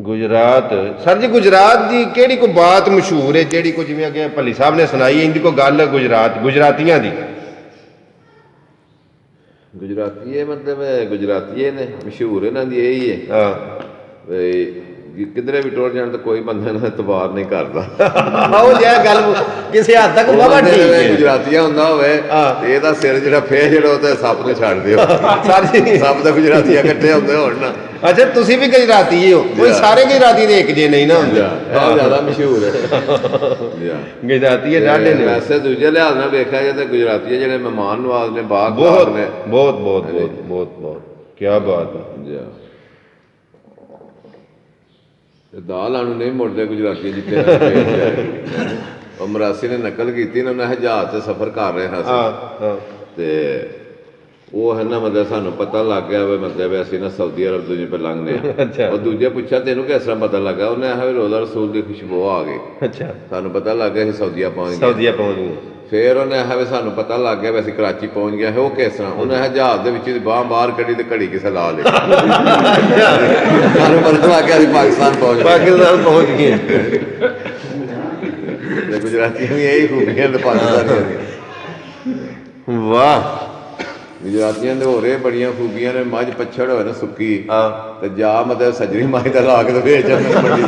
Gujarat sir जी गुजरात की केड़ी कोई बात मशहूर है जेड़ी को जिवें अगे भली साहब ने सुनाई इनकी कोई गल गुजरात गुजरातियां दी गुजराती मतलब गुजराती ने मशहूर इन्हां दी यही है हाँ किधरे भी टुर जाण तो कोई बंदा ना इतबार नहीं करता ਉਹ ਜਿਹਾ ਗੱਲ ਕਿਸੇ ਹੱਦ ਤੱਕ ਬਾਬਾ ਠੀਕ ਹੈ ਗੁਜਰਾਤੀਆਂ ਹੁੰਦਾ ਹੋਵੇ ਤੇ ਇਹਦਾ ਸਿਰ ਜਿਹੜਾ ਫੇਰ ਜਿਹੜਾ ਉਹ ਤੇ ਸੱਪ ਨੂੰ ਛੱਡ ਦਿਓ ਸਰ ਜੀ ਸੱਪ ਦਾ ਗੁਜਰਾਤੀਆਂ ਇਕੱਠੇ ਹੁੰਦੇ ਹੋਣ ਨਾ ਅੱਛਾ ਤੁਸੀਂ ਵੀ ਗੁਜਰਾਤੀ ਹੀ ਹੋ ਕੋਈ ਸਾਰੇ ਗੁਜਰਾਤੀ ਦੇ ਇੱਕ ਜੇ ਨਹੀਂ ਨਾ ਹੁੰਦੇ ਬਹੁਤ ਜ਼ਿਆਦਾ ਮਸ਼ਹੂਰ ਹੈ ਗੁਜਰਾਤੀ ਇਹ ਡਾਢੇ ਨੇ ਵੈਸੇ ਦੂਜੇ ਲਿਹਾਜ਼ ਨਾਲ ਵੇਖਿਆ ਜਾਏ ਤਾਂ ਗੁਜਰਾਤੀ ਜਿਹੜੇ ਮਹਿਮਾਨ ਨਵਾਜ਼ ਨੇ ਬਾਗ ਬਹੁਤ ਨੇ ਬਹੁਤ ਬਹੁਤ ਬਹੁਤ ਬਹੁਤ ਬਹੁਤ ਕੀ ਬਾਤ ਹੈ ਜੀ ਦਾਲ ਆਣੂ ਨਹੀਂ ਮੁੜਦੇ ਗੁਜਰਾਤੀ ਜਿੱਥੇ ਉਹ ਮਰਾਸੀ ਨੇ ਨਕਲ ਕੀਤੀ ਨਾ ਉਹਨੇ ਜਹਾਜ਼ 'ਚ ਸਫ਼ਰ ਕਰ ਰਿਹਾ ਸੀ ਤੇ ਉਹ ਹੈ ਨਾ ਮਤਲਬ ਸਾਨੂੰ ਪਤਾ ਲੱਗ ਗਿਆ ਵੀ ਮਤਲਬ ਅਸੀਂ ਨਾ ਸਾਊਦੀ ਅਰਬ ਦੂਜੇ ਪੇ ਲੰਘਦੇ ਆ ਉਹ ਦੂਜੇ ਪੁੱਛਿਆ ਤੈਨੂੰ ਕਿਸ ਤਰ੍ਹਾਂ ਪਤਾ ਲੱਗਾ ਉਹਨੇ ਆਖਿਆ ਵੀ ਰੋਜ਼ਾ ਰਸੂਲ ਦੀ ਖੁਸ਼ਬੂ ਆ ਗਈ ਅੱਛਾ ਸਾਨੂੰ ਪਤਾ ਲੱਗ ਗਿਆ ਅਸੀਂ ਸਾਊਦੀਆ ਪਹੁੰਚ ਗਏ ਸਾਊਦੀਆ ਪਹੁੰਚ ਗਏ ਫਿਰ ਉਹਨੇ ਆਖਿਆ ਵੀ ਸਾਨੂੰ ਪਤਾ ਲੱਗ ਗਿਆ ਵੀ ਅਸੀਂ ਕਰਾਚੀ ਪਹੁੰਚ ਗਏ ਉਹ ਕਿਸ ਤਰ੍ਹਾਂ ਉਹਨੇ ਆਖਿਆ ਜਹਾਜ਼ ਦੇ ਵਿੱਚ ਦੀ ਬਾਂਹ ਬਾਹਰ ਕੱਢੀ ਤੇ ਘੜੀ ਕਿਸੇ ਲਾ ਲਈ ਸਾਨੂੰ ਪਤਾ ਲੱਗ ਗਿਆ ਅਸੀਂ ਪਾਕਿਸਤਾਨ ਪਹੁੰਚ ਗਏ ਤੇ ਗੁਜਰਾਤੀਆਂ ਵੀ ਇਹੀ ਖੂਬੀਆਂ ਨੇ ਪਾਕਿਸਤਾਨੀਆਂ ਦੀਆਂ ਵਾਹ ਗੁਜਰਾਤੀਆਂ ਦੇ ਹੋਰੇ ਬੜੀਆਂ ਖੂਬੀਆਂ ਨੇ ਮੱਝ ਪੱਛੜ ਹੋਏ ਨਾ ਸੁੱਕੀ ਤੇ ਜਾ ਮਤਲਬ ਸਜਰੀ ਮੱਝ ਦਾ ਲਾ ਕੇ ਤੇ ਵੇਚ ਮੰਡੀ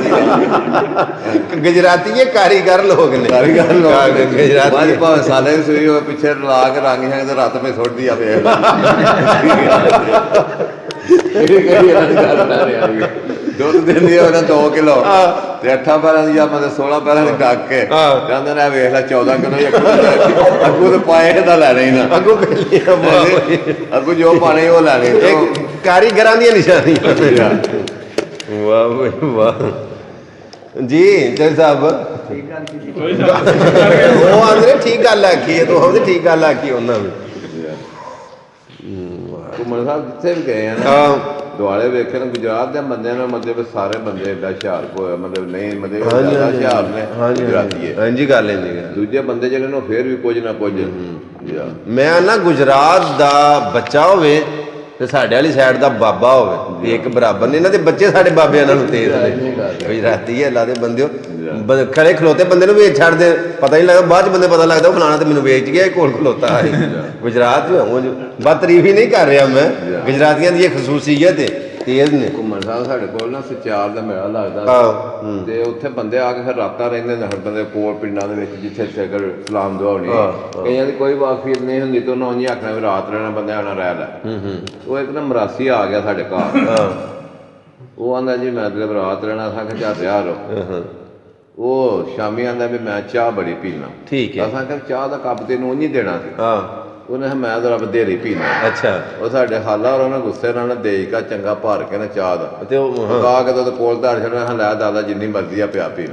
ਦੀ ਗੁਜਰਾਤੀ ਇਹ ਕਾਰੀਗਰ ਲੋਕ ਨੇ ਕਾਰੀਗਰ ਲੋਕ ਨੇ ਗੁਜਰਾਤੀ ਮੱਝ ਭਾਵੇਂ ਸਾਲੇ ਦੀ ਸੂਈ ਹੋਵੇ ਪਿੱਛੇ ਲਾ ਕੇ ਰੰਗ ਹੈ ਤੇ ਰਾਤ ਮੇ ਸੁੱਟਦੀ ਆ ਵੇਖ ਦੁੱਧ ਦਿੰਦੀ ਆ ਉਹਨਾਂ 2 ਕਿਲੋ ਤੇ 8 ਪੈਰਾਂ ਦੀ ਜਾਂ ਮਤਲਬ 16 ਪੈਰਾਂ ਦੀ ਡੱਕ ਕੇ ਕਹਿੰਦੇ ਨੇ ਵੇਖ ਲੈ 14 ਕਿਲੋ ਅੱਗੂ ਤੇ ਪਾਏ ਦਾ ਲੈਣੇ ਨਾ ਅੱਗੂ ਜੋ ਪਾਣੇ ਉਹ ਲੈਣੇ ਕਾਰੀਗਰਾਂ ਦੀਆਂ ਨਿਸ਼ਾਨੀਆਂ ਵਾਹ ਵਾਹ ਜੀ ਜੈ ਸਾਹਿਬ ਉਹ ਆਂਦੇ ਠੀਕ ਗੱਲ ਆਖੀ ਹੈ ਤੂੰ ਉਹਦੀ ਠੀਕ ਗੱਲ ਆਖੀ ਉਹਨਾਂ ਵੀ ਘੁੰਮਣ ਸਾਹਿਬ ਜਿੱਥੇ ਵੀ ਗਏ ਆ ਨਾ ਦੁਆਲੇ ਵੇਖੇ ਨਾ ਗੁਜਰਾਤ ਦੇ ਬੰਦਿਆਂ ਨਾਲ ਮਤਲਬ ਸਾਰੇ ਬੰਦੇ ਏਡਾ ਹੁਸ਼ਿਆਰ ਮਤਲਬ ਨਹੀਂ ਮਤਲਬ ਜ਼ਿਆਦਾ ਹੁਸ਼ਿਆਰ ਨੇ ਗੁਜਰਾਤੀ ਹੈ ਹਾਂਜੀ ਗੱਲ ਇੰਨੀ ਦੂਜੇ ਬੰਦੇ ਜਿਹੜੇ ਨੇ ਫੇਰ ਵੀ ਕੁਝ ਨਾ ਕੁਝ ਮੈਂ ਨਾ ਗੁਜਰਾਤ ਦਾ ਬੱਚਾ ਹੋਵੇ ਤੇ ਸਾਡੇ ਵਾਲੀ ਸਾਈਡ ਦਾ ਬਾਬਾ ਹੋਵੇ ਇੱਕ ਬਰਾਬਰ ਨੇ ਇਹਨਾਂ ਦੇ ਬੱਚੇ ਸਾਡੇ ਬਾਬਿਆਂ ਨਾਲੋਂ ਤੇਜ਼ ਨੇ ਗੁਜਰਾਤੀ ਹੈ ਅੱਲਾ ਦੇ ਬੰਦਿਓ ਖੜੇ ਖਲੋਤੇ ਬੰਦੇ ਨੂੰ ਵੇਚ ਛੱਡਦੇ ਪਤਾ ਨਹੀਂ ਲੱਗਦਾ ਬਾਅਦ ਚ ਬੰਦੇ ਪਤਾ ਲੱਗਦਾ ਉਹ ਫਲਾਣਾ ਤੇ ਮੈਨੂੰ ਵੇਚ ਗਿਆ ਕੋਲ ਖਲੋਤਾ ਹੈ ਗੁਜਰਾਤ ਬਸ ਤਾਰੀਫ ਹੀ ਨਹੀਂ ਕਰ ਰਿਹਾ ਮੈਂ ਗੁਜਰਾਤੀਆਂ ਦੀ ਇਹ ਖਸੂਸੀਅਤ ਹੈ ਤੇਜ਼ ਨੇ ਘੁੰਮਣ ਸਾਹਿਬ ਸਾਡੇ ਕੋਲ ਨਾ ਸਚਾਰ ਦਾ ਮੇਲਾ ਲੱਗਦਾ ਤੇ ਉੱਥੇ ਬੰਦੇ ਆ ਕੇ ਫਿਰ ਰਾਤਾਂ ਰਹਿੰਦੇ ਨੇ ਹਰ ਬੰਦੇ ਕੋਲ ਪਿੰਡਾਂ ਦੇ ਵਿੱਚ ਜਿੱਥੇ ਸ਼ਕਰ ਸਲਾਮ ਦੁਆ ਹੋਣੀ ਕਈਆਂ ਦੀ ਕੋਈ ਵਾਕਫੀਅਤ ਨਹੀਂ ਹੁੰਦੀ ਤੇ ਉਹਨਾਂ ਉਂਝ ਆਖਣਾ ਵੀ ਰਾਤ ਰਹਿਣਾ ਬੰਦੇ ਆਣਾ ਰਹਿ ਲੈ ਉਹ ਇੱਕ ਨਾ ਮਰਾਸੀ ਆ ਗਿਆ ਸਾਡੇ ਘਰ ਉਹ ਆਂਦਾ ਜੀ ਮੈਂ ਮਤਲਬ ਰਾਤ ਰਹਿਣਾ ਸਾਂ ਕਿ ਚਾਹ ਤਿਆਰ ਹੋ ਉਹ ਸ਼ਾਮੀ ਆਂਦਾ ਵੀ ਮੈਂ ਚਾਹ ਬੜੀ ਪੀਣਾ ਠੀਕ ਹੈ ਅਸਾਂ ਕਿ ਚਾਹ ਦਾ ਕੱਪ ਤੈਨੂੰ ਉਂਝ ਹੀ ਦੇਣਾ ਸੀ ਉਹਨੇ ਮੈਂ ਜ਼ਰਾ ਵਧੇਰੀ ਪੀਣਾ ਅੱਛਾ ਉਹ ਸਾਡੇ ਹਾਲਾ ਔਰ ਉਹਨਾਂ ਗੁੱਸੇ ਨਾਲ ਦੇਈਕਾ ਚੰਗਾ ਭਰ ਕੇ ਨਾ ਚਾਹ ਦਾ ਤੇ ਉਹ ਕਾ ਕੇ ਤਾਂ ਕੋਲ ਧਾਰ ਛੱਡਣਾ ਲੈ ਦਾਦਾ ਜਿੰਨੀ ਮਰਜ਼ੀ ਆ ਪਿਆ ਪੀ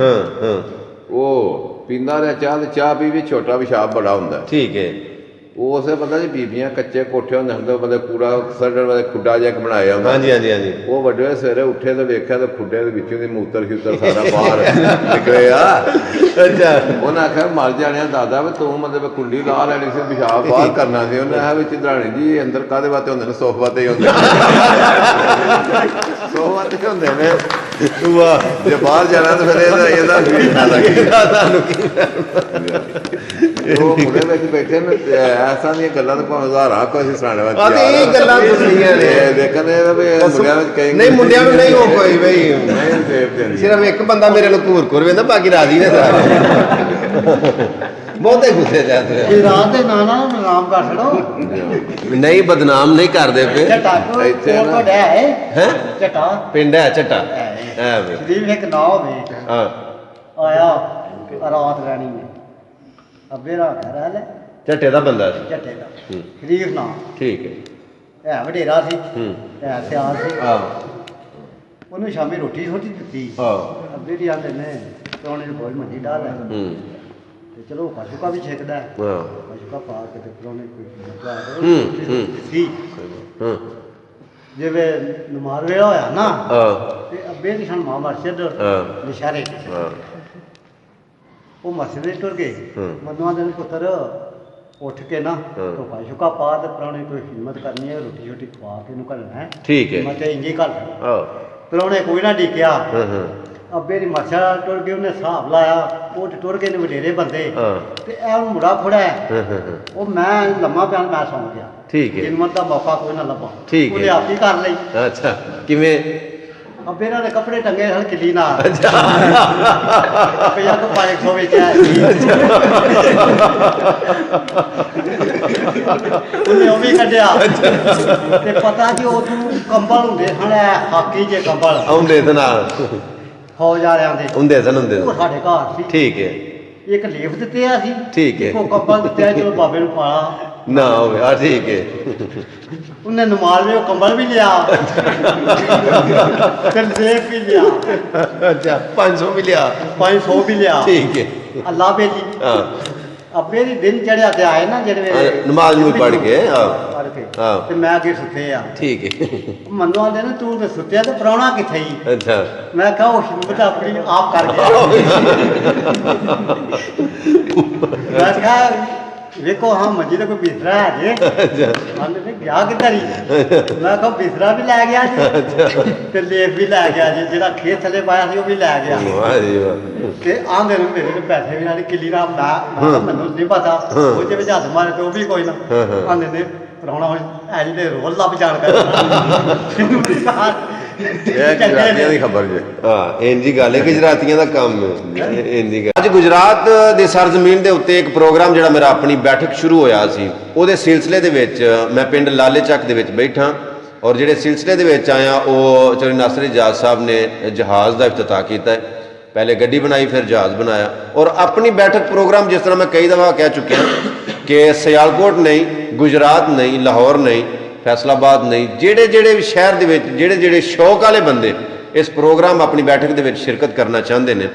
ਉਹ ਪੀਂਦਾ ਰਿਹਾ ਚਾਹ ਤੇ ਚਾਹ ਪੀ ਵੀ ਛੋਟਾ ਪਿਸ਼ਾਬ ਬੜਾ ਹੁੰਦਾ ਠੀਕ ਹੈ ਉਸੇ ਪਤਾ ਜੀ ਬੀਬੀਆਂ ਕੱਚੇ ਕੋਠੇ ਹੁੰਦੇ ਹੁੰਦੇ ਬੰਦੇ ਕੂੜਾ ਸੜਨ ਵਾਲੇ ਖੁੱਡਾ ਜਿਹਾ ਬਣਾਇਆ ਹੁੰਦਾ ਹਾਂਜੀ ਹਾਂਜੀ ਹਾਂਜੀ ਉਹ ਵੱਡੇ ਸਵੇਰੇ ਉੱਠੇ ਤੇ ਵੇਖਿਆ ਤੇ ਖੁੱਡੇ ਦੇ ਵਿੱਚੋਂ ਦੀ ਮੂਤਰ ਖਿੱਤਰ ਸਾਰਾ ਬਾਹਰ ਨਿਕਲਿਆ ਅੱਛਾ ਉਹਨਾਂ ਆਖਿਆ ਮਰ ਜਾਣਿਆ ਦਾਦਾ ਵੀ ਤੂੰ ਮਤਲਬ ਕੁੰਡੀ ਲਾ ਲੈਣੀ ਸੀ ਪਿਸ਼ਾਬ ਬਾਹਰ ਕਰਨਾ ਸੀ ਉਹਨੇ ਆਖਿਆ ਵਿੱਚ ਦਰਾਣੀ ਜੀ ਅੰਦਰ ਕਾਹਦੇ ਵਾਸਤੇ ਹੁੰਦੇ ਨੇ ਸੋਫਾ ਤੇ ਹੀ ਹੁੰਦੇ ਸੋਫਾ ਤੇ ਹੁੰਦੇ ਨੇ ਵਾਹ ਜੇ ਬਾਹਰ ਜਾਣਾ ਤਾਂ ਫਿਰ ਇਹਦਾ ਕੀ ਫਾਇਦਾ ਤੁਹਾਨੂੰ ਕੀ ਉਹ ਮੁੰਡੇ ਵਿੱਚ ਬੈਠੇ ਨੇ ਐਸਾਂ ਦੀਆਂ ਗੱਲਾਂ ਤਾਂ ਭਾਵੇਂ ਹਜ਼ਾਰਾਂ ਕੁਝ ਸੁਣਾਉਣ ਵਾਸਤੇ ਇਹ ਗੱਲਾਂ ਦੁਨੀਆਂ ਨੇ ਦੇਖਣੇ ਵੀ ਮੁੰਡਿਆਂ ਵਿੱਚ ਕਈ ਨਹੀਂ ਮੁੰਡਿਆਂ ਨੂੰ ਨਹੀਂ ਹੋ ਕੋਈ ਬਈ ਸਿਰਫ ਇੱਕ ਬੰਦਾ ਮੇਰੇ ਨੂੰ ਘੂਰ ਵੇਂਦਾ ਬਾਕੀ ਰਾਜ਼ੀ ਨੇ ਸਾਰੇ ਬਹੁਤੇ ਗੁੱਸੇ ਜਾਂਦੇ ਇਹ ਰਾਤ ਦੇ ਨਾਂ ਨਾਲ ਨਾਮ ਕਰ ਛੜੋ ਨਹੀਂ ਬਦਨਾਮ ਨਹੀਂ ਕਰਦੇ ਪਏ ਇੱਥੇ ਤੋਂ ਡਿਆ ਹੈ ਝਟਾ ਪਿੰਡ ਹੈ ਝਟਾ ਐ ਵੇ ਸ਼ਰੀਫ ਇੱਕ ਨਾਂ ਹੋਵੇ ਹਾਂ ਆਇਆ ਰਾਤ ਰਹਿਣੀ ਹੈ ਅੱਬੇ ਰਾਤ ਰਹਿ ਲੈ ਝਟੇ ਦਾ ਬੰਦਾ ਸੀ ਝਟੇ ਦਾ ਸ਼ਰੀਫ ਨਾਂ ਠੀਕ ਹੈ ਵਡੇਰਾ ਸੀ ਹੈ ਸਿਆਲ ਸੀ ਉਹਨੂੰ ਸ਼ਾਮੀ ਰੋਟੀ ਛੋਟੀ ਦਿੱਤੀ ਅੱਬੇ ਦੀ ਆਂਦੇ ਨੇ ਸੋਨੇ ਨੂੰ ਕੋਈ ਮੰਜੀ ਡਾਲ ਲੈ ਤੇ ਚਲੋ ਪਸ਼ੂਕਾ ਵੀ ਛੇਕਦਾ ਪਸ਼ੂਕਾ ਪਾ ਕੇ ਤੇ ਪਰੋਣੇ ਕੋਈ ਦਿੱਤੀ ਜਿਵੇਂ ਨਮਾਜ਼ ਵੇਲਾ ਹੋਇਆ ਨਾ ਤੇ ਅੱਬੇ ਦੀ ਸਨ ਮਾਂ ਮਰਸ਼ਦ ਨਿਸ਼ਾਰੇ ਉਹ ਮਸਜਿਦ ਟੁਰ ਗਏ ਮਨਵਾ ਦੇ ਪੁੱਤਰ ਉੱਠ ਕੇ ਨਾ ਧੋਖਾ ਸ਼ੁਕਾ ਪਾ ਤੇ ਪੁਰਾਣੇ ਕੋਈ ਹਿੰਮਤ ਕਰਨੀ ਹੈ ਰੋਟੀ ਛੋਟੀ ਖਵਾ ਕੇ ਇਹਨੂੰ ਘੱਲਣਾ ਹੈ ਠੀਕ ਹੈ ਮੈਂ ਤੇ ਇੰਜੀ ਘੱਲ ਪ੍ਰਾਹੁਣੇ ਕੋਈ ਨਾ ਡੀਕਿਆ ਹਾਂ ਹਾਂ ਅੱਬੇ ਦੀ ਮੱਛਾ ਟੁਰ ਗਈ, ਉਹਨੇ ਹਿਸਾਬ ਲਾਇਆ, ਉਹ ਟੁਰ ਗਏ ਨੇ ਵਡੇਰੇ ਬੰਦੇ ਹਾਂ ਤੇ ਇਹ ਮੁੰਡਾ ਖੜਾ ਹੈ, ਹਾਂ ਹਾਂ ਹਾਂ ਉਹ ਮੈਂ ਲੰਮਾ ਪਿਆ, ਮੈਂ ਸੌਂ ਗਿਆ। ਠੀਕ ਹੈ ਜਿੰਮਤ ਦਾ ਮੌਕਾ ਕੋਈ ਨਾ ਲੱਭਾ, ਠੀਕ ਹੈ। ਉਹਨੇ ਆਪ ਹੀ ਕਰ ਲਈ। ਅੱਛਾ ਕਿਵੇਂ ਅੱਬੇ ਇਹਨਾਂ ਦੇ ਕੱਪੜੇ ਟੰਗੇ ਹਨ ਕਿੱਲੀ ਨਾਲ, ਰੁਪਇਆ ਤੋਂ 500 ਵੇਚਿਆ ਉਹਨੇ ਉਹ ਵੀ ਕੱਢਿਆ ਤੇ ਪਤਾ ਕਿ ਉਹ ਕੰਬਲ ਹੁੰਦੇ ਸਨ, ਹਾਕੀ ਜੇ ਕੰਬਲ ਆਉਂਦੇ ਤੇ ਨਾਲ ਫੌਜ ਵਾਲਿਆਂ ਦੇ, ਹੁੰਦੇ ਸਨ ਉਹ ਸਾਡੇ ਘਰ ਸੀ। ਠੀਕ ਹੈ ਇੱਕ ਲੇਫ ਦਿੱਤੇ ਆ ਸੀ, ਠੀਕ ਹੈ। ਇੱਕੋ ਕੰਬਲ ਦਿੱਤੇ, ਚਲੋ ਬਾਬੇ ਨੂੰ ਪਾਲਾ ਨਾ ਹੋਵੇ ਆ ਠੀਕ ਹੈ ਉਹਨੇ ਨਮਾਜ਼ ਵਿੱਚ ਉਹ ਕੰਬਲ ਵੀ ਲਿਆ ਤੇ ਲੇਫ ਵੀ ਲਿਆ, ਅੱਛਾ 500 ਵੀ ਲਿਆ 500 ਵੀ ਲਿਆ। ਠੀਕ ਹੈ ਅੱਲਾ ਬੇਲੀ ਹਾਂ ਅੱਬੇ ਦੀ ਦਿਨ ਚੜਿਆ ਤੇ ਆਏ ਨਾ ਜਿਹੜੇ ਹਾਂ, ਨਮਾਜ਼ ਨੂੰ ਪੜ੍ਹ ਕੇ, ਹਾਂ। ਪੜ੍ਹ ਕੇ ਹਾਂ। ਤੇ ਮੈਂ ਅੱਗੇ ਸੁੱਤੇ ਆ, ਠੀਕ ਹੈ ਮੰਨੂ ਆਂਦੇ ਨੇ ਤੂੰ ਤੇ ਸੁੱਤਿਆ ਤੇ ਪ੍ਰਾਹੁਣਾ ਕਿੱਥੇ ਹੀ? ਅੱਛਾ ਮੈਂ ਕਿਹਾ ਉਹ ਹਿੰਮਤ ਆਪਣੀ ਆਪ ਕਰ ਗਿਆ। ਮੈਂ ਕਿਹਾ ਵੇਖੋ ਹਾਂ ਮੰਜੀ ਤੇ ਕੋਈ ਬਿਸਤਰਾ ਹੈ ਜੇ, ਆਂਦੇ ਨੇ ਗਿਆ ਕਿੱਧਰ ਹੀ? ਮੈਂ ਕਿਹਾ ਬਿਸਤਰਾ ਵੀ ਲੈ ਗਿਆ ਜੀ ਤੇ ਲੇਪ ਵੀ ਲੈ ਗਿਆ ਜੀ, ਜਿਹੜਾ ਖੇਤ ਥੱਲੇ ਪਾਇਆ ਸੀ ਉਹ ਵੀ ਲੈ ਗਿਆ। ਵਾਹ ਜੀ ਵਾਹ ਤੇ ਆਂਦੇ ਨੇ ਮੇਰੇ ਤੇ ਪੈਸੇ ਵੀ ਨਾਲ ਕਿੱਲੀ ਦਾ ਮੈਂ ਕਿਹਾ ਮੈਨੂੰ ਨਹੀਂ ਪਤਾ, ਉਹ ਜੇ ਵਿੱਚ ਹੱਥ ਮਾਰੇ ਤੇ ਉਹ ਵੀ ਕੋਈ ਨਾ। ਆਂਦੇ ਨੇ ਪ੍ਰਾਹੁਣਾ ਹੁਣ ਐਂ ਦੇ ਰੋਲ ਲੱਭ ਜਾਣ ਕਰ ਇਹ ਗੁਜਰਾਤੀਆਂ ਦੀ ਖਬਰ ਜੇ। ਹਾਂ ਇੰਜੀ ਗੱਲ ਹੈ, ਗੁਜਰਾਤੀਆਂ ਦਾ ਕੰਮ ਹੈ ਇੰਜੀ ਗੱਲ। ਅੱਜ ਗੁਜਰਾਤ ਦੇ ਸਰਜ਼ਮੀਨ ਦੇ ਉੱਤੇ ਇੱਕ ਪ੍ਰੋਗਰਾਮ ਜਿਹੜਾ ਮੇਰਾ ਆਪਣੀ ਬੈਠਕ ਸ਼ੁਰੂ ਹੋਇਆ ਸੀ, ਉਹਦੇ ਸਿਲਸਿਲੇ ਦੇ ਵਿੱਚ ਮੈਂ ਪਿੰਡ ਲਾਲੇ ਚੱਕ ਦੇ ਵਿੱਚ ਬੈਠਾ, ਔਰ ਜਿਹੜੇ ਸਿਲਸਿਲੇ ਦੇ ਵਿੱਚ ਆਇਆ ਉਹ ਚੌਧਰੀ ਨਾਸਰ ਇਜਾਜ਼ ਸਾਹਿਬ ਨੇ ਜਹਾਜ਼ ਦਾ ਇਫਤਤਾਹ ਕੀਤਾ ਹੈ। ਪਹਿਲੇ ਗੱਡੀ ਬਣਾਈ, ਫਿਰ ਜਹਾਜ਼ ਬਣਾਇਆ, ਔਰ ਆਪਣੀ ਬੈਠਕ ਪ੍ਰੋਗਰਾਮ ਜਿਸ ਤਰ੍ਹਾਂ ਮੈਂ ਕਈ ਦਫਾ ਕਹਿ ਚੁੱਕਿਆ ਕਿ ਸਿਆਲਕੋਟ ਨਹੀਂ, ਗੁਜਰਾਤ ਨਹੀਂ, ਲਾਹੌਰ ਨਹੀਂ, ਫੈਸਲਾਬਾਦ ਨਹੀਂ, ਜਿਹੜੇ ਜਿਹੜੇ ਵੀ ਸ਼ਹਿਰ ਦੇ ਵਿੱਚ ਜਿਹੜੇ ਜਿਹੜੇ ਸ਼ੌਕ ਵਾਲੇ ਬੰਦੇ ਇਸ ਪ੍ਰੋਗਰਾਮ ਆਪਣੀ ਬੈਠਕ ਦੇ ਵਿੱਚ ਸ਼ਿਰਕਤ ਕਰਨਾ ਚਾਹੁੰਦੇ ਨੇ,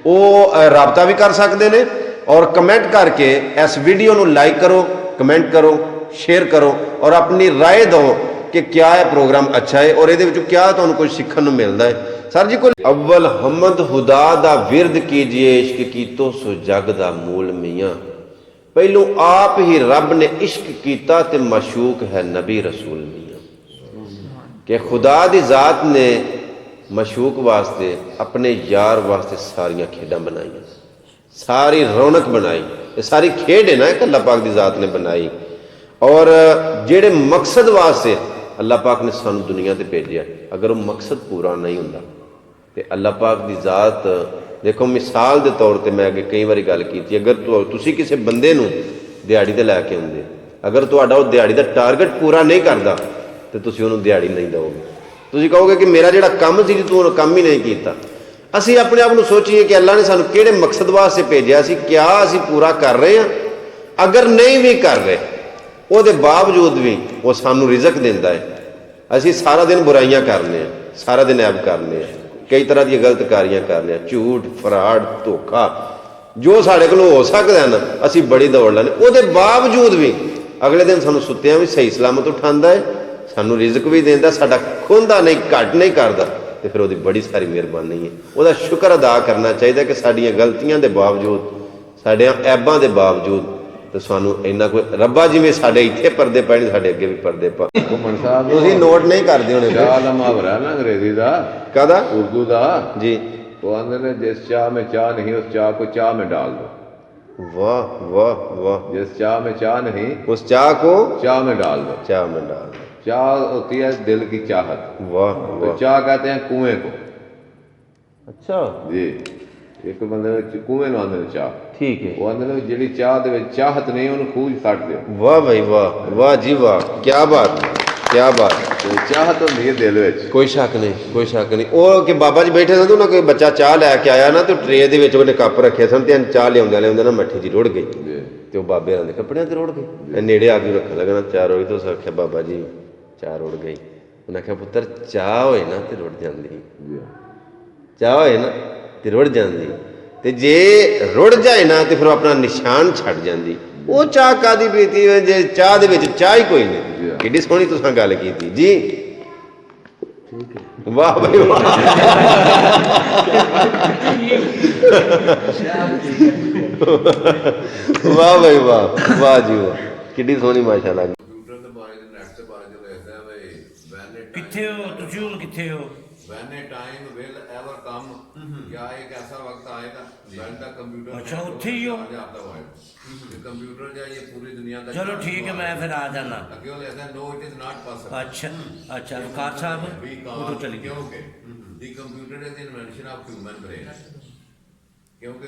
ਉਹ ਰਾਬਤਾ ਵੀ ਕਰ ਸਕਦੇ ਨੇ, ਔਰ ਕਮੈਂਟ ਕਰਕੇ ਇਸ ਵੀਡੀਓ ਨੂੰ ਲਾਈਕ ਕਰੋ, ਕਮੈਂਟ ਕਰੋ, ਸ਼ੇਅਰ ਕਰੋ, ਔਰ ਆਪਣੀ ਰਾਏ ਦਿਓ ਕਿ ਕਿਆ ਇਹ ਪ੍ਰੋਗਰਾਮ ਅੱਛਾ ਹੈ ਔਰ ਇਹਦੇ ਵਿੱਚੋਂ ਕਿਆ ਤੁਹਾਨੂੰ ਕੁਝ ਸਿੱਖਣ ਨੂੰ ਮਿਲਦਾ ਹੈ। ਸਰ ਜੀ ਕੋਲ ਅਵਲ ਹਮਦ ਖੁਦਾ ਦਾ ਵਿਰਦ ਕੀਜੀਏ, ਇਸ਼ਕ ਕੀਤੋ ਸੋ ਜਗ ਦਾ ਮੂਲ ਮੀਆਂ। ਪਹਿਲੋਂ ਆਪ ਹੀ ਰੱਬ ਨੇ ਇਸ਼ਕ ਕੀਤਾ ਤੇ ਮਾਸ਼ੂਕ ਹੈ ਨਬੀ ਰਸੂਲ ਮੀਆਂ। ਕਿ ਖੁਦਾ ਦੀ ਜ਼ਾਤ ਨੇ ਮਾਸ਼ੂਕ ਵਾਸਤੇ, ਆਪਣੇ ਯਾਰ ਵਾਸਤੇ ਸਾਰੀਆਂ ਖੇਡਾਂ ਬਣਾਈਆਂ, ਸਾਰੀ ਰੌਣਕ ਬਣਾਈ। ਇਹ ਸਾਰੀ ਖੇਡ ਹੈ ਨਾ ਇੱਕ ਅੱਲਾਹ ਪਾਕ ਦੀ ਜ਼ਾਤ ਨੇ ਬਣਾਈ, ਔਰ ਜਿਹੜੇ ਮਕਸਦ ਵਾਸਤੇ ਅੱਲਾਹ ਪਾਕ ਨੇ ਸਾਨੂੰ ਦੁਨੀਆ ਤੇ ਭੇਜਿਆ, ਅਗਰ ਉਹ ਮਕਸਦ ਪੂਰਾ ਨਹੀਂ ਹੁੰਦਾ ਤੇ ਅੱਲਾਹ ਪਾਕ ਦੀ ਜ਼ਾਤ ਦੇਖੋ, ਮਿਸਾਲ ਦੇ ਤੌਰ ਤੇ ਮੈਂ ਅੱਗੇ ਕਈ ਵਾਰੀ ਗੱਲ ਕੀਤੀ, ਅਗਰ ਤੁਸੀਂ ਕਿਸੇ ਬੰਦੇ ਨੂੰ ਦਿਹਾੜੀ ਤੇ ਲੈ ਕੇ ਆਉਂਦੇ, ਅਗਰ ਤੁਹਾਡਾ ਉਹ ਦਿਹਾੜੀ ਦਾ ਟਾਰਗੇਟ ਪੂਰਾ ਨਹੀਂ ਕਰਦਾ ਤੇ ਤੁਸੀਂ ਉਹਨੂੰ ਦਿਹਾੜੀ ਨਹੀਂ ਦਿਓਗੇ। ਤੁਸੀਂ ਕਹੋਗੇ ਕਿ ਮੇਰਾ ਜਿਹੜਾ ਕੰਮ ਸੀ ਤੂੰ ਉਹ ਕੰਮ ਹੀ ਨਹੀਂ ਕੀਤਾ। ਅਸੀਂ ਆਪਣੇ ਆਪ ਨੂੰ ਸੋਚੀਏ ਕਿ ਅੱਲਾਹ ਨੇ ਸਾਨੂੰ ਕਿਹੜੇ ਮਕਸਦ ਵਾਸਤੇ ਭੇਜਿਆ ਸੀ, ਕਿਆ ਅਸੀਂ ਪੂਰਾ ਕਰ ਰਹੇ ਹਾਂ? ਅਗਰ ਨਹੀਂ ਵੀ ਕਰ ਰਹੇ, ਉਹਦੇ ਬਾਵਜੂਦ ਵੀ ਉਹ ਸਾਨੂੰ ਰਿਜ਼ਕ ਦਿੰਦਾ ਹੈ। ਅਸੀਂ ਸਾਰਾ ਦਿਨ ਬੁਰਾਈਆਂ ਕਰਨੇ ਆ, ਸਾਰਾ ਦਿਨ ਐਬ ਕਰਨੇ ਆ, ਕਈ ਤਰ੍ਹਾਂ ਦੀਆਂ ਗਲਤ ਕਾਰੀਆਂ ਕਰਨੇ ਆ, ਝੂਠ, ਫਰਾਡ, ਧੋਖਾ, ਜੋ ਸਾਡੇ ਕੋਲ ਹੋ ਸਕਦਾ ਨਾ ਅਸੀਂ ਬੜੀ ਦੌੜ ਲੈਂਦੇ। ਉਹਦੇ ਬਾਵਜੂਦ ਵੀ ਅਗਲੇ ਦਿਨ ਸਾਨੂੰ ਸੁੱਤਿਆਂ ਵੀ ਸਹੀ ਸਲਾਮਤ ਉਠਾਉਂਦਾ ਹੈ, ਸਾਨੂੰ ਰਿਜ਼ਕ ਵੀ ਦਿੰਦਾ, ਸਾਡਾ ਖੁੰਦਾ ਨਹੀਂ, ਘੱਟ ਨਹੀਂ ਕਰਦਾ, ਤੇ ਫਿਰ ਉਹਦੀ ਬੜੀ ਸਾਰੀ ਮਿਹਰਬਾਨੀ ਹੈ। ਉਹਦਾ ਸ਼ੁਕਰ ਅਦਾ ਕਰਨਾ ਚਾਹੀਦਾ ਕਿ ਸਾਡੀਆਂ ਗਲਤੀਆਂ ਦੇ ਬਾਵਜੂਦ, ਸਾਡੀਆਂ ਐਬਾਂ ਦੇ ਬਾਵਜੂਦ ਤੇ ਸਾਨੂੰ ਇੰਨਾ ਕੋਈ ਰੱਬਾ ਜਿਵੇਂ ਸਾਡੇ ਇੱਥੇ ਪਰਦੇ ਪਏ ਨੇ, ਸਾਡੇ ਅੱਗੇ ਵੀ ਪਰਦੇ ਪਾ। ਘੁੰਮਣ ਸਾਹਿਬ ਤੁਸੀਂ ਨੋਟ ਨਹੀਂ ਕਰਦੇ ਹੋਣੇ ਚਾਹ ਦਾ ਮੁਹਾਵਰਾ ਨਾ ਅੰਗਰੇਜ਼ੀ ਦਾ, ਕਾਹਦਾ? ਉਰਦੂ ਦਾ ਜੀ। ਉਹ ਆਂਦੇ ਨੇ ਜਿਸ ਚਾਹ में चाह नहीं उस चाह को चाह में डाल दो। वाह वाह वाह। जिस चाह में चाह नहीं उस चाह को चाह में डाल दो। चाह में डाल दो। चाह होती है दिल की चाहत, वाह तो वाह। चाह कहते हैं कुएं को। अच्छा जी, एक बंदे ने कुएं ਨੂੰ ਆਂਦੇ ਨੇ ਚਾਹ। ठीक है। ਉਹ ਆਂਦੇ ਨੇ ਜਿਹੜੀ ਚਾਹ ਦੇ ਵਿੱਚ ਚਾਹਤ ਨਹੀਂ ਉਹਨੂੰ ਖੂਹ 'ਚ ਸੱਟ ਦਿਓ। वाह भाई वाह, वाह जी वाह, क्या बात, क्या बात। ਤੇ ਚਾਹਤ ਹੁੰਦੀ ਹੈ ਦਿਲ ਵਿੱਚ। ਕੋਈ ਸ਼ੱਕ ਨਹੀਂ, ਕੋਈ ਸ਼ੱਕ ਨਹੀਂ। ਉਹ ਕਿ ਬਾਬਾ ਜੀ ਬੈਠੇ ਸਨ, ਉਹਨਾਂ ਕੋਈ ਬੱਚਾ ਚਾਹ ਲੈ ਕੇ ਆਇਆ ਨਾ, ਤੇ ਟਰੇ ਦੇ ਵਿੱਚ ਉਹਨੇ ਕੱਪ ਰੱਖੇ ਸਨ, ਤੇ ਚਾਹ ਲਿਆਉਂਦੇ ਨਾ ਮੱਠੀ ਜੀ ਰੁੜ ਗਈ, ਤੇ ਉਹ ਬਾਬੇ ਹੋਰਾਂ ਦੇ ਕੱਪੜਿਆਂ ਤੇ ਰੁੜ ਗਈ। ਇਹ ਨੇੜੇ ਆ ਕੇ ਰੱਖਣ ਲੱਗਾ, ਚਾਹ ਰੁੜ ਗਈ। ਤਾਂ ਆਖਿਆ ਬਾਬਾ ਜੀ ਚਾਹ ਰੁੜ ਗਈ। ਉਹਨੇ ਆਖਿਆ ਪੁੱਤਰ ਚਾਹ ਹੋਏ ਨਾ ਤੇ ਰੁੜ ਜਾਂਦੀ, ਚਾਹ ਹੋਏ ਨਾ ਤੇ ਰੁੜ ਜਾਂਦੀ, ਤੇ ਜੇ ਰੁੜ ਜਾਏ ਨਾ ਤੇ ਫਿਰ ਆਪਣਾ ਨਿਸ਼ਾਨ ਛੱਡ ਜਾਂਦੀ। ਉਹ ਚਾਹ ਕਾਦੀ ਪੀਤੀ ਜੇ ਚਾਹ ਦੇ ਵਿੱਚ ਚਾਹ ਹੀ ਕੋਈ ਨਹੀਂ। ਕਿੱਡੀ ਸੋਹਣੀ ਤੁਸੀਂ ਗੱਲ ਕੀਤੀ ਜੀ। ਵਾਹ ਭਾਈ ਵਾਹ। ਵਾਹ ਭਾਈ ਵਾਹ, ਵਾਹ ਜੀ ਵਾਹ, ਕਿੱਡੀ ਸੋਹਣੀ ਮਾਸ਼ਾਅੱਲਾ। ਕੰਪਿਊਟਰ ਦੇ ਬਾਰੇ, ਨੈਟ ਦੇ ਬਾਰੇ ਜੋ ਲਿਖਦਾ ਬਈ ਕਿੱਥੇ ਹੋ ਤੁਸੀਂ? ਹੁਣ ਕਿੱਥੇ ਹੋ? when a time will ever come क्या एक ऐसा वक्त आएगा when the computer अच्छा, उत्थे ही हो? आ जाता है कंप्यूटर जो ये पूरी दुनिया का चलो ठीक है, मैं फिर आ जाना। क्यों लेता है no it is not possible अच्छा अच्छा, वकार साहब उधर चली गई। क्योंकि the computer is the invention of human brain क्योंकि